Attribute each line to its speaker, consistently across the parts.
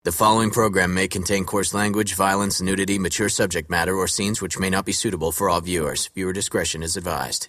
Speaker 1: The following program may contain coarse language, violence, nudity, mature subject matter, or scenes which may not be suitable for all viewers. Viewer discretion is advised.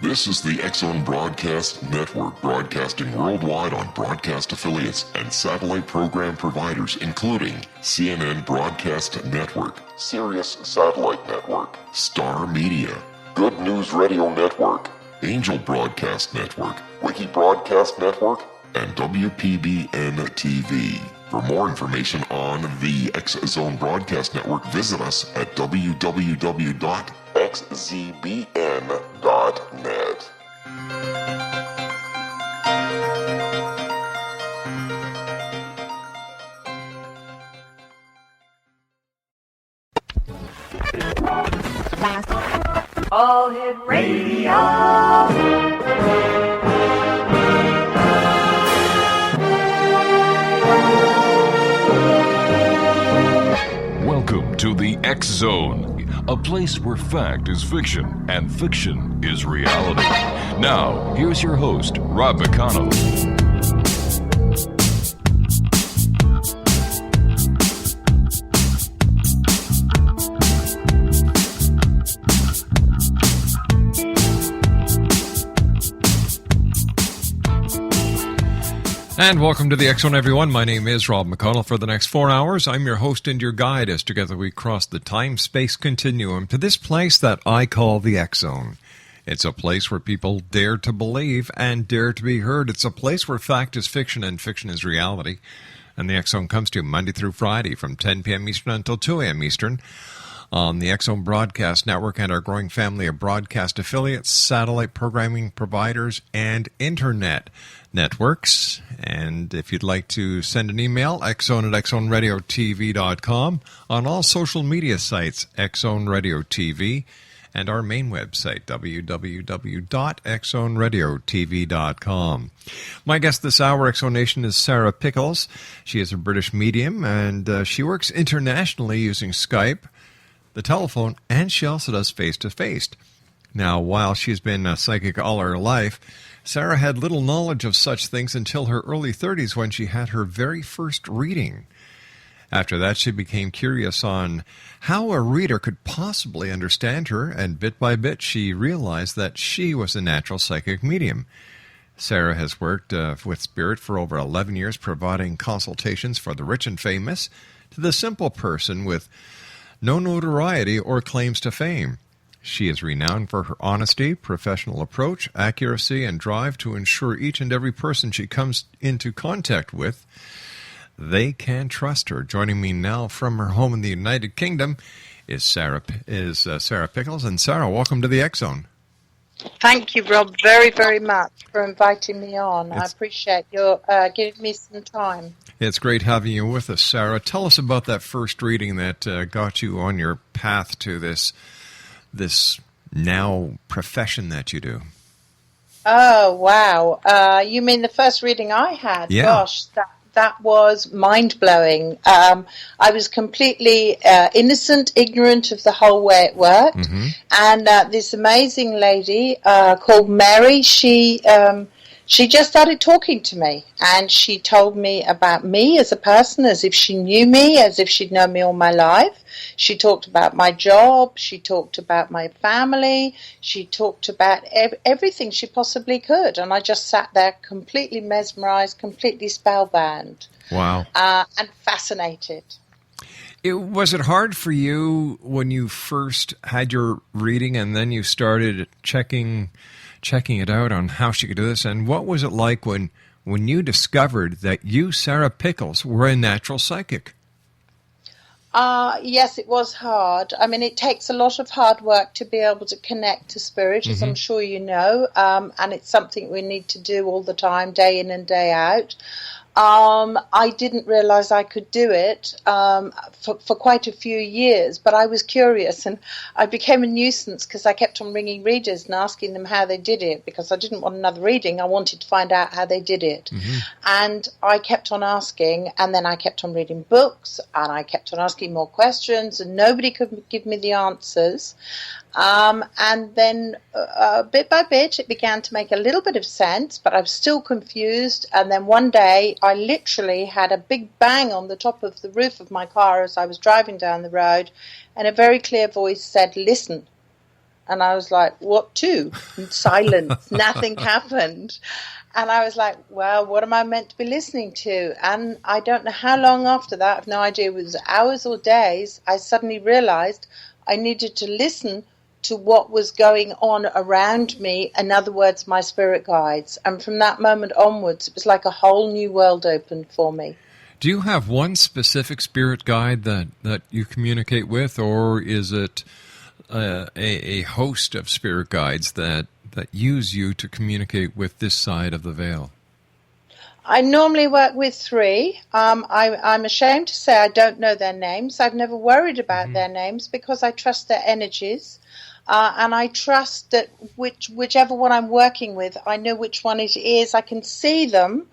Speaker 2: This is the X-Zone Broadcast Network, broadcasting worldwide on broadcast affiliates and satellite program providers, including CNN Broadcast Network, Sirius Satellite Network, Star Media, Good News Radio Network, Angel Broadcast Network, Wiki Broadcast Network, and WPBN TV. For more information on the X-Zone Broadcast Network, visit us at www.xzbn.net.
Speaker 3: All Hit Radio.
Speaker 4: Welcome to the X-Zone, a place where fact is fiction and fiction is reality. Now, here's your host, Rob McConnell.
Speaker 5: And welcome to the X-Zone, everyone. My name is Rob McConnell. For the next 4 hours, I'm your host and your guide as together we cross the time-space continuum to this place that I call the X-Zone. It's a place where people dare to believe and dare to be heard. It's a place where fact is fiction and fiction is reality. And the X-Zone comes to you Monday through Friday from 10 p.m. Eastern until 2 a.m. Eastern on the X-Zone Broadcast Network and our growing family of broadcast affiliates, satellite programming providers, and internet networks. And if you'd like to send an email, xzone@xzoneradiotv.com, on all social media sites, X-Zone Radio TV, and our main website, www.xzoneradiotv.com. My guest this hour, X-Zone Nation, is Sarah Pickles. She is a British medium, and she works internationally using Skype, the telephone, and she also does face-to-face. Now, while she's been a psychic all her life, Sarah had little knowledge of such things until her early 30s when she had her very first reading. After that, she became curious on how a reader could possibly understand her, and bit by bit, she realized that she was a natural psychic medium. Sarah has worked with spirit for over 11 years, providing consultations for the rich and famous to the simple person with no notoriety or claims to fame. She is renowned for her honesty, professional approach, accuracy, and drive to ensure each and every person she comes into contact with, they can trust her. Joining me now from her home in the United Kingdom is Sarah Pickles. And Sarah, welcome to the X-Zone.
Speaker 6: Thank you, Rob, very, very much for inviting me on. I appreciate your giving me some time.
Speaker 5: It's great having you with us, Sarah. Tell us about that first reading that got you on your path to this now profession that you do.
Speaker 6: Oh, wow. You mean the first reading I had?
Speaker 5: Yeah.
Speaker 6: Gosh, that was mind-blowing. I was completely innocent, ignorant of the whole way it worked. Mm-hmm. And this amazing lady called Mary, she just started talking to me, and she told me about me as a person, as if she knew me, as if she'd known me all my life. She talked about my job. She talked about my family. She talked about everything she possibly could. And I just sat there completely mesmerized, completely spellbound.
Speaker 5: Wow.
Speaker 6: And fascinated.
Speaker 5: Was it hard for you when you first had your reading and then you started checking it out on how she could do this? And what was it like when you discovered that you, Sarah Pickles, were a natural psychic?
Speaker 6: Yes, it was hard. I mean, it takes a lot of hard work to be able to connect to spirit, as I'm sure you know, and it's something we need to do all the time, day in and day out. I didn't realize I could do it for quite a few years, but I was curious, and I became a nuisance because I kept on ringing readers and asking them how they did it, because I didn't want another reading. I wanted to find out how they did it. Mm-hmm. And I kept on asking, and then I kept on reading books, and I kept on asking more questions, and nobody could give me the answers. And then bit by bit, it began to make a little bit of sense, but I was still confused. And then one day, I literally had a big bang on the top of the roof of my car as I was driving down the road, and a very clear voice said, "Listen." And I was like, "What to?" And silence. Nothing happened. And I was like, well, what am I meant to be listening to? And I don't know how long after that, I have no idea, it was hours or days, I suddenly realized I needed to listen to what was going on around me, in other words, my spirit guides. And from that moment onwards, it was like a whole new world opened for me.
Speaker 5: Do you have one specific spirit guide that you communicate with, or is it a host of spirit guides that use you to communicate with this side of the veil?
Speaker 6: I normally work with 3. I'm ashamed to say I don't know their names. I've never worried about their names because I trust their energies. And I trust that whichever one I'm working with, I know which one it is. I can see them,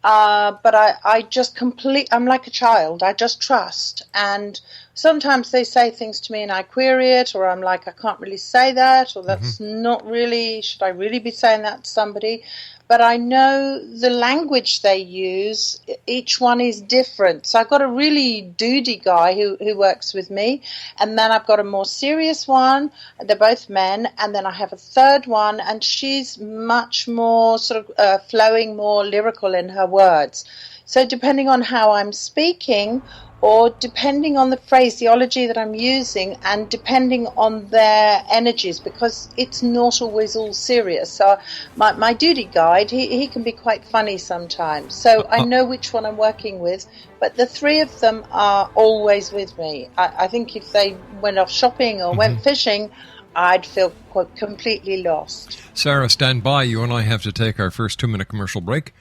Speaker 6: but I just I'm like a child. I just trust. And sometimes they say things to me and I query it, or I'm like, I can't really say that, or that's not really, should I really be saying that to somebody? But I know the language they use, each one is different. So I've got a really doody guy who works with me, and then I've got a more serious one. They're both men, and then I have a third one, and she's much more sort of flowing, more lyrical in her words. So depending on how I'm speaking, or depending on the phraseology that I'm using, and depending on their energies, because it's not always all serious. So my duty guide, he can be quite funny sometimes. So I know which one I'm working with, but the 3 of them are always with me. I think if they went off shopping or went fishing, I'd feel completely lost.
Speaker 5: Sarah, stand by. You and I have to take our first 2-minute commercial break.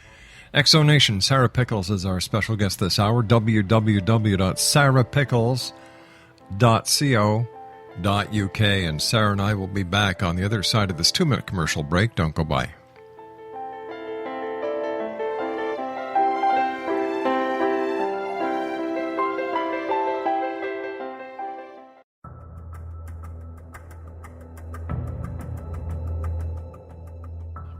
Speaker 5: Exonation, Sarah Pickles is our special guest this hour. www.sarahpickles.co.uk. And Sarah and I will be back on the other side of this 2-minute commercial break. Don't go by.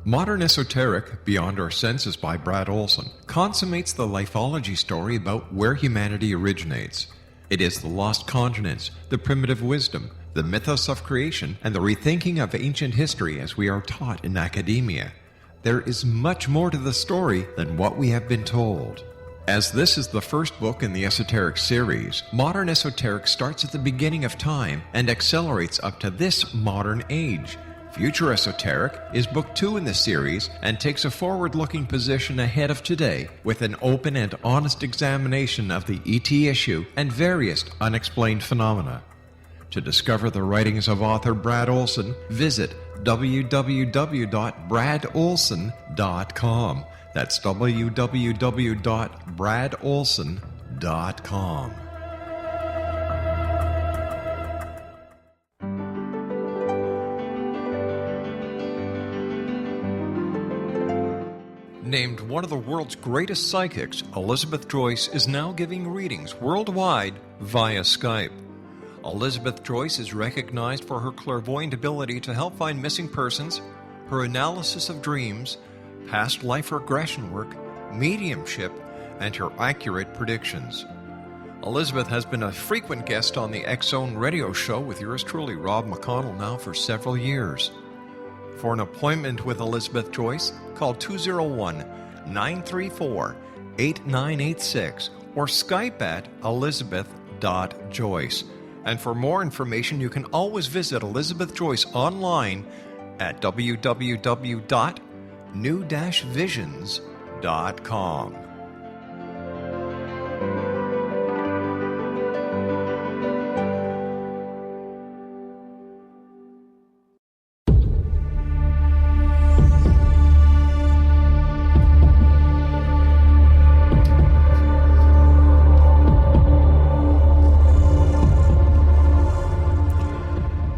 Speaker 5: Modern Esoteric, Beyond Our Senses by Brad Olson, consummates the lifology story about where humanity originates. It is the lost continents, the primitive wisdom, the mythos of creation, and the rethinking of ancient history as we are taught in academia. There is much more to the story than what we have been told. As this is the first book in the Esoteric series, Modern Esoteric starts at the beginning of time and accelerates up to this modern age. Future Esoteric is book 2 in the series and takes a forward-looking position ahead of today with an open and honest examination of the ET issue and various unexplained phenomena. To discover the writings of author Brad Olson, visit www.bradolson.com. That's www.bradolson.com. Named one of the world's greatest psychics, Elizabeth Joyce is now giving readings worldwide via Skype. Elizabeth Joyce is recognized for her clairvoyant ability to help find missing persons, her analysis of dreams, past life regression work, mediumship, and her accurate predictions. Elizabeth has been a frequent guest on the X-Zone radio show with yours truly, Rob McConnell, now for several years. For an appointment with Elizabeth Joyce, call 201-934-8986 or Skype at elizabeth.joyce. And for more information, you can always visit Elizabeth Joyce online at www.new-visions.com.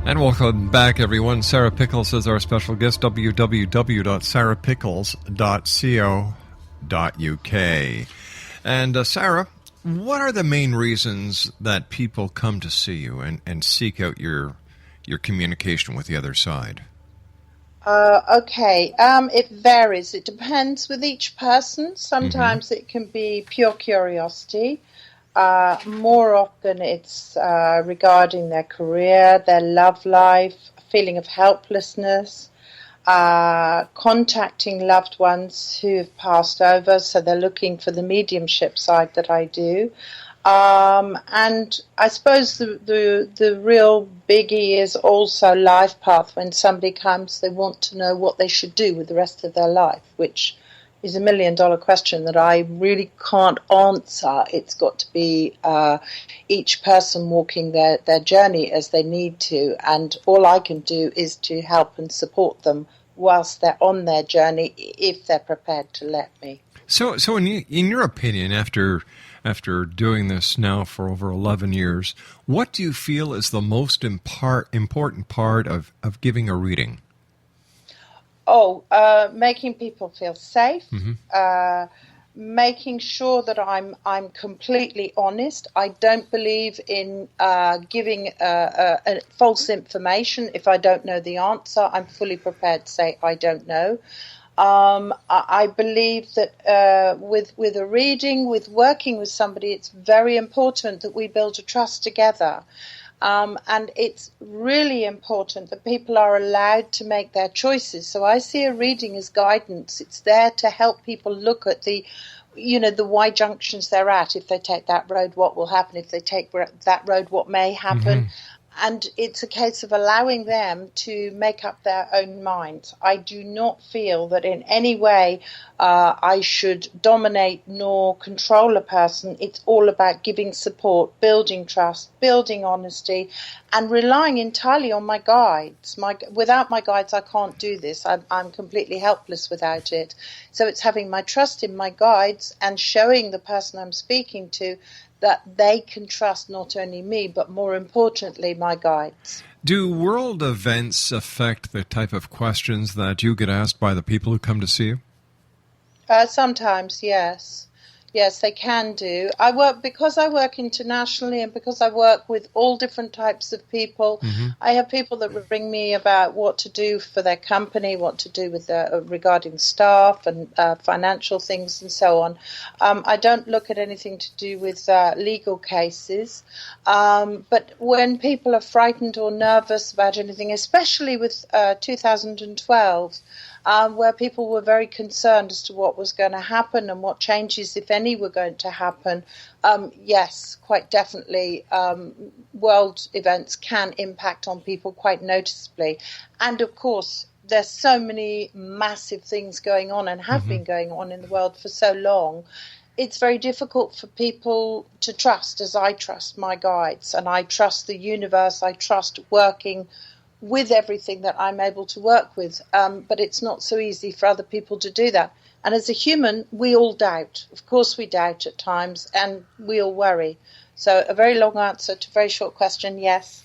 Speaker 5: And welcome back, everyone. Sarah Pickles is our special guest, www.sarahpickles.co.uk. And Sarah, what are the main reasons that people come to see you and seek out your your communication with the other side?
Speaker 6: Okay. It varies. It depends with each person. Sometimes it can be pure curiosity. More often it's regarding their career, their love life, a feeling of helplessness, contacting loved ones who have passed over, so they're looking for the mediumship side that I do. And I suppose the real biggie is also life path. When somebody comes, they want to know what they should do with the rest of their life, which is $1 million question that I really can't answer. It's got to be each person walking their journey as they need to, and all I can do is to help and support them whilst they're on their journey, if they're prepared to let me.
Speaker 5: So in your opinion, after doing this now for over 11 years, what do you feel is the most important part of giving a reading?
Speaker 6: Making people feel safe, making sure that I'm completely honest. I don't believe in giving false information. If I don't know the answer, I'm fully prepared to say I don't know. I believe that with a reading, with working with somebody, it's very important that we build a trust together. And it's really important that people are allowed to make their choices. So I see a reading as guidance. It's there to help people look at the Y junctions they're at. If they take that road, what will happen? If they take that road, what may happen? And it's a case of allowing them to make up their own minds. I do not feel that in any way I should dominate nor control a person. It's all about giving support, building trust, building honesty, and relying entirely on my guides. Without my guides, I can't do this. I'm completely helpless without it. So it's having my trust in my guides and showing the person I'm speaking to that they can trust not only me, but more importantly, my guides.
Speaker 5: Do world events affect the type of questions that you get asked by the people who come to see you?
Speaker 6: Sometimes, yes. Yes, they can do. Because I work internationally and because I work with all different types of people. I have people that ring me about what to do for their company, what to do with regarding staff and financial things and so on. I don't look at anything to do with legal cases. But when people are frightened or nervous about anything, especially with 2012, where people were very concerned as to what was going to happen and what changes, if any, were going to happen. Yes, quite definitely, world events can impact on people quite noticeably. And of course, there's so many massive things going on and have been going on in the world for so long. It's very difficult for people to trust, as I trust my guides, and I trust the universe. I trust working with everything that I'm able to work with, but it's not so easy for other people to do that. And as a human, we all doubt. Of course we doubt at times, and we all worry. So a very long answer to a very short question, yes.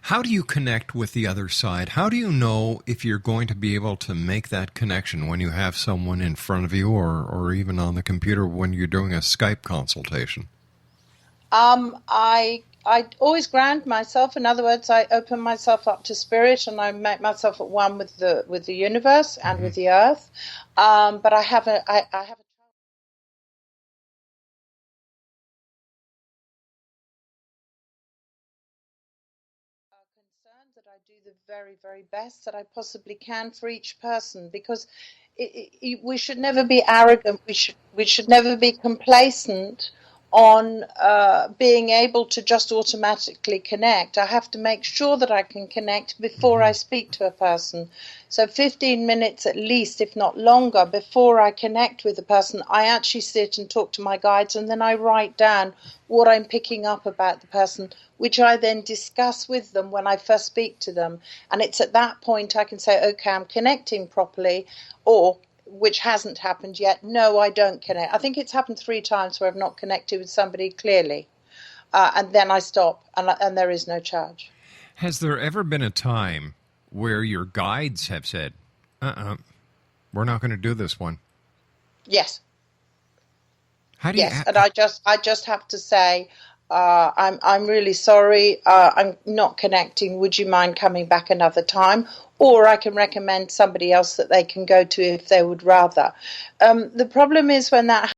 Speaker 5: How do you connect with the other side? How do you know if you're going to be able to make that connection when you have someone in front of you or even on the computer when you're doing a Skype consultation? I always ground myself. In other words, I open myself up to spirit, and I make myself at one with the universe and with the earth. But I have a concern that I do the very, very best that I possibly can for each person, because we should never be arrogant. We should never be complacent on being able to just automatically connect. I have to make sure that I can connect before I speak to a person. So 15 minutes at least, if not longer, before I connect with a person, I actually sit and talk to my guides, and then I write down what I'm picking up about the person, which I then discuss with them when I first speak to them. And it's at that point I can say, okay, I'm connecting properly, or which hasn't happened yet, no, I don't connect. I think it's happened 3 times where I've not connected with somebody clearly. And then I stop, and there is no charge. Has there ever been a time where your guides have said, we're not going to do this one?
Speaker 6: Yes.
Speaker 5: How do you
Speaker 6: and I just have to say, I'm really sorry, I'm not connecting, would you mind coming back another time? Or I can recommend somebody else that they can go to if they would rather. The problem is when that